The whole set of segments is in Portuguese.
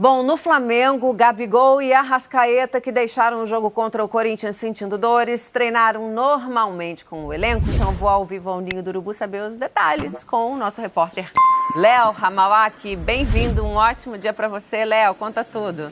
Bom, no Flamengo, Gabigol e Arrascaeta, que deixaram o jogo contra o Corinthians sentindo dores, treinaram normalmente com o elenco. Então vou ao vivo ao Ninho do Urubu saber os detalhes com o nosso repórter Léo Ramawaki. Bem-vindo, um ótimo dia para você, Léo. Conta tudo.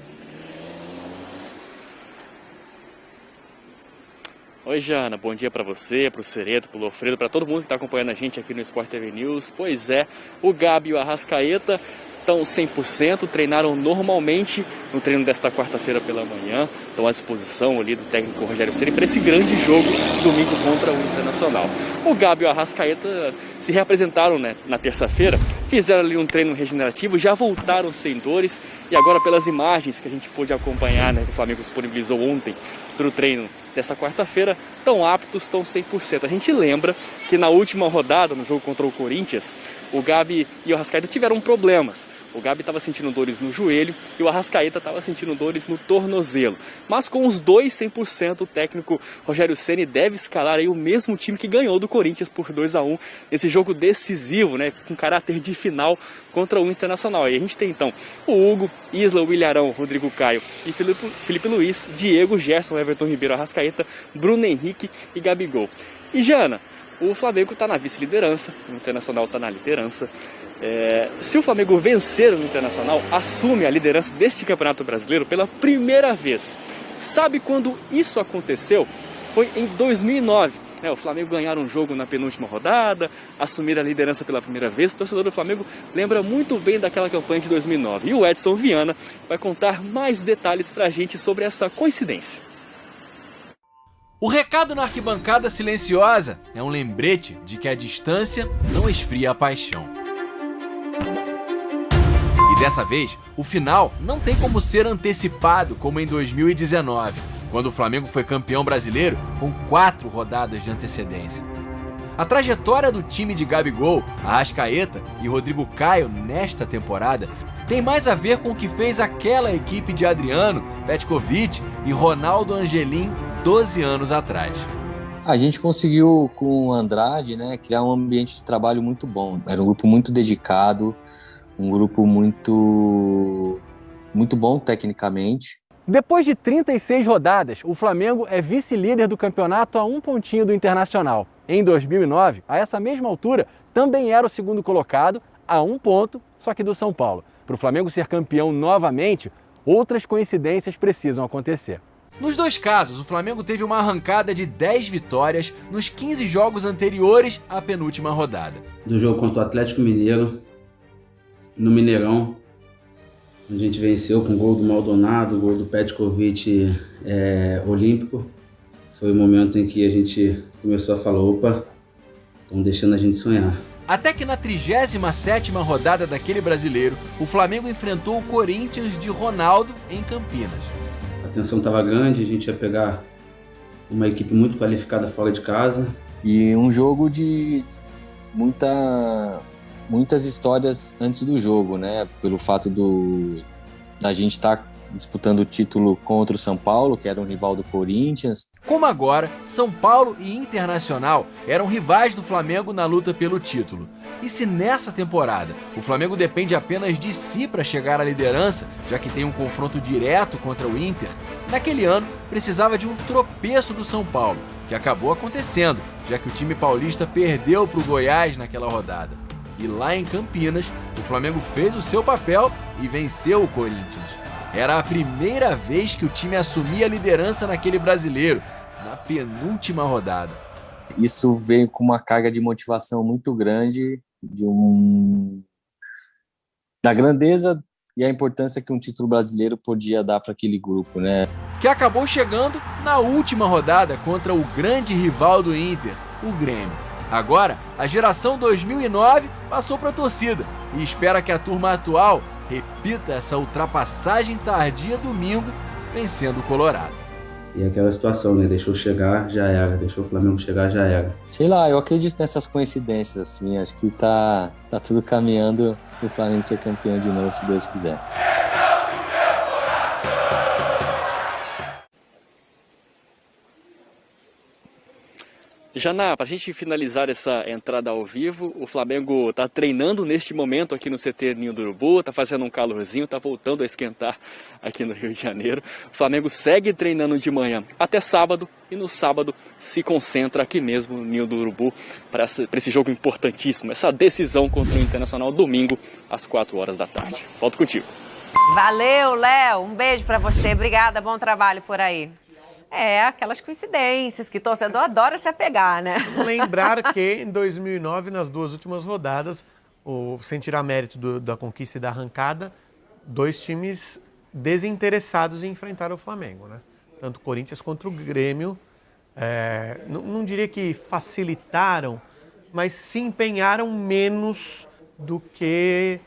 Oi, Jana, bom dia para você, para o Cereto, para o Lofredo, para todo mundo que está acompanhando a gente aqui no Sport TV News. Pois é, o Gabi e o Arrascaeta estão 100%, treinaram normalmente no treino desta quarta-feira pela manhã, estão à disposição ali do técnico Rogério Ceni para esse grande jogo domingo contra o Internacional. O Gabi e o Arrascaeta se reapresentaram, né, na terça-feira, fizeram ali um treino regenerativo, já voltaram sem dores e agora pelas imagens que a gente pôde acompanhar, né, que o Flamengo disponibilizou ontem para o treino desta quarta-feira, estão aptos, estão 100%. A gente lembra que na última rodada, no jogo contra o Corinthians, o Gabi e o Arrascaeta tiveram problemas. O Gabi estava sentindo dores no joelho e o Arrascaeta estava sentindo dores no tornozelo. Mas com os dois 100%, o técnico Rogério Ceni deve escalar aí o mesmo time que ganhou do Corinthians por 2-1 nesse jogo decisivo, né, com caráter de final contra o Internacional. E a gente tem então o Hugo, Isla, o Ilharão, Rodrigo Caio e Felipe Luiz, Diego, Gerson, Everton Ribeiro, Arrascaeta, Bruno Henrique e Gabigol. E Jana, o Flamengo está na vice-liderança, o Internacional está na liderança. Se o Flamengo vencer o Internacional, assume a liderança deste Campeonato Brasileiro pela primeira vez. Sabe quando isso aconteceu? Foi em 2009. O Flamengo ganhar um jogo na penúltima rodada, assumir a liderança pela primeira vez. O torcedor do Flamengo lembra muito bem daquela campanha de 2009. E o Edson Viana vai contar mais detalhes para a gente sobre essa coincidência. O recado na arquibancada silenciosa é um lembrete de que a distância não esfria a paixão. E dessa vez, o final não tem como ser antecipado como em 2019, quando o Flamengo foi campeão brasileiro com 4 rodadas de antecedência. A trajetória do time de Gabigol, Arrascaeta e Rodrigo Caio nesta temporada tem mais a ver com o que fez aquela equipe de Adriano, Petkovic e Ronaldo Angelim 12 anos atrás. A gente conseguiu, com o Andrade, né, criar um ambiente de trabalho muito bom. Era um grupo muito dedicado, um grupo muito bom tecnicamente. Depois de 36 rodadas, o Flamengo é vice-líder do campeonato a 1 pontinho do Internacional. Em 2009, a essa mesma altura, também era o segundo colocado a 1 ponto, só que do São Paulo. Para o Flamengo ser campeão novamente, outras coincidências precisam acontecer. Nos dois casos, o Flamengo teve uma arrancada de 10 vitórias nos 15 jogos anteriores à penúltima rodada. Do jogo contra o Atlético Mineiro, no Mineirão, a gente venceu com gol do Maldonado, gol do Petkovic olímpico. Foi o momento em que a gente começou a falar, opa, estão deixando a gente sonhar. Até que na 37ª rodada daquele brasileiro, o Flamengo enfrentou o Corinthians de Ronaldo em Campinas. A tensão estava grande, a gente ia pegar uma equipe muito qualificada fora de casa. E um jogo de muitas histórias antes do jogo, né? Pelo fato da gente estar disputando o título contra o São Paulo, que era um rival do Corinthians. Como agora, São Paulo e Internacional eram rivais do Flamengo na luta pelo título. E se nessa temporada o Flamengo depende apenas de si para chegar à liderança, já que tem um confronto direto contra o Inter, naquele ano precisava de um tropeço do São Paulo, que acabou acontecendo, já que o time paulista perdeu para o Goiás naquela rodada. E lá em Campinas, o Flamengo fez o seu papel e venceu o Corinthians. Era a primeira vez que o time assumia a liderança naquele brasileiro, na penúltima rodada. Isso veio com uma carga de motivação muito grande, da grandeza e a importância que um título brasileiro podia dar para aquele grupo, né? Que acabou chegando na última rodada contra o grande rival do Inter, o Grêmio. Agora, a geração 2009 passou para a torcida e espera que a turma atual repita essa ultrapassagem tardia domingo, vencendo o Colorado. E aquela situação, né? Deixou chegar, já era. Deixou o Flamengo chegar, já era. Sei lá, eu acredito nessas coincidências, assim. Acho que tá tudo caminhando pro Flamengo ser campeão de novo, se Deus quiser. Jana, para a gente finalizar essa entrada ao vivo, o Flamengo está treinando neste momento aqui no CT Ninho do Urubu, está fazendo um calorzinho, está voltando a esquentar aqui no Rio de Janeiro. O Flamengo segue treinando de manhã até sábado e no sábado se concentra aqui mesmo no Ninho do Urubu para esse jogo importantíssimo, essa decisão contra o Internacional domingo às 4 horas da tarde. Volto contigo. Valeu, Léo. Um beijo para você. Obrigada, bom trabalho por aí. Aquelas coincidências que torcedor adora se apegar, né? Lembrar que em 2009, nas 2 últimas rodadas, sem tirar mérito da conquista e da arrancada, 2 times desinteressados em enfrentar o Flamengo, né? Tanto o Corinthians quanto o Grêmio, não diria que facilitaram, mas se empenharam menos do que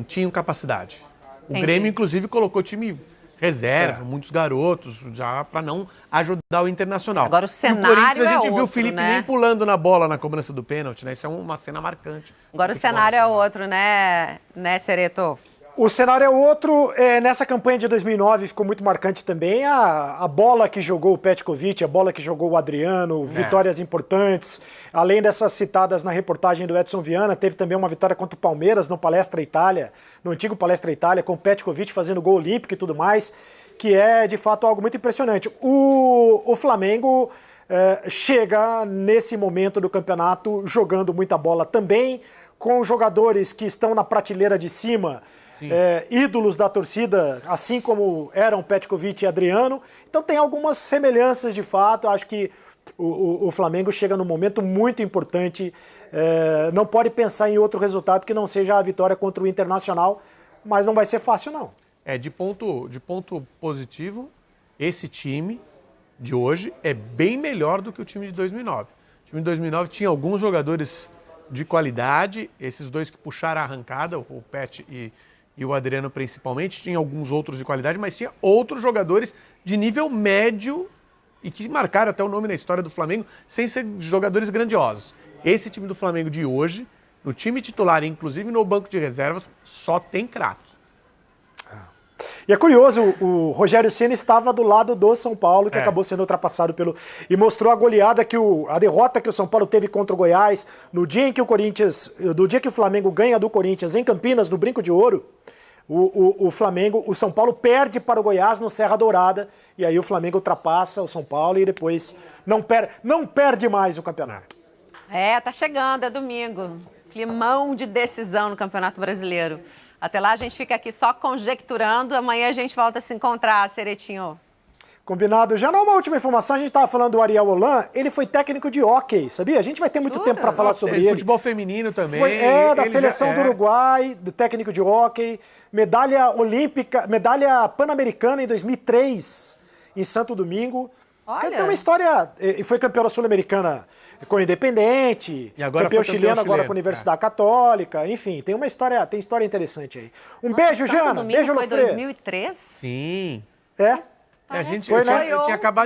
tinham capacidade. O Grêmio, inclusive, colocou time reserva, muitos garotos, já para não ajudar o Internacional. Agora o cenário e o Corinthians, a gente viu o outro, Felipe né? nem pulando na bola na cobrança do pênalti, né? Isso é uma cena marcante. Agora o cenário é outro, né, Sereto? O cenário é outro. Nessa campanha de 2009 ficou muito marcante também a bola que jogou o Petkovic, a bola que jogou o Adriano, vitórias importantes. Além dessas citadas na reportagem do Edson Viana, teve também uma vitória contra o Palmeiras no Palestra Itália, no antigo Palestra Itália, com o Petkovic fazendo gol olímpico e tudo mais, que é de fato algo muito impressionante. O Flamengo chega nesse momento do campeonato jogando muita bola também, com jogadores que estão na prateleira de cima, ídolos da torcida, assim como eram Petkovic e Adriano. Então tem algumas semelhanças de fato. Eu acho que o Flamengo chega num momento muito importante. Não pode pensar em outro resultado que não seja a vitória contra o Internacional, mas não vai ser fácil, não. De ponto positivo, esse time de hoje é bem melhor do que o time de 2009. O time de 2009 tinha alguns jogadores de qualidade, esses 2 que puxaram a arrancada, o Pet e o Adriano principalmente, tinha alguns outros de qualidade, mas tinha outros jogadores de nível médio e que marcaram até o nome na história do Flamengo, sem ser jogadores grandiosos. Esse time do Flamengo de hoje, no time titular, inclusive no banco de reservas, só tem craque. E é curioso, o Rogério Ceni estava do lado do São Paulo, que acabou sendo ultrapassado e mostrou a goleada a derrota que o São Paulo teve contra o Goiás, no dia em que o Flamengo ganha do Corinthians em Campinas, no Brinco de Ouro. O São Paulo perde para o Goiás no Serra Dourada, e aí o Flamengo ultrapassa o São Paulo e depois não perde mais o campeonato. Tá chegando, é domingo. Climão de decisão no Campeonato Brasileiro. Até lá a gente fica aqui só conjecturando, amanhã a gente volta a se encontrar, Seretinho. Combinado. Já numa última informação, a gente estava falando do Ariel Holan, ele foi técnico de hóquei, sabia? A gente vai ter muito tempo para falar sobre ele. Futebol feminino também. Da seleção do Uruguai, do técnico de hóquei, medalha olímpica, medalha pan-americana em 2003, em Santo Domingo. Olha. Tem uma história, e foi campeão sul-americana com o Independente, e agora campeão chileno agora com a Universidade Católica, enfim, tem história interessante aí. Beijo, Jana, beijo, Foi Lofré. 2003? Sim. É? A gente, foi, eu tinha acabado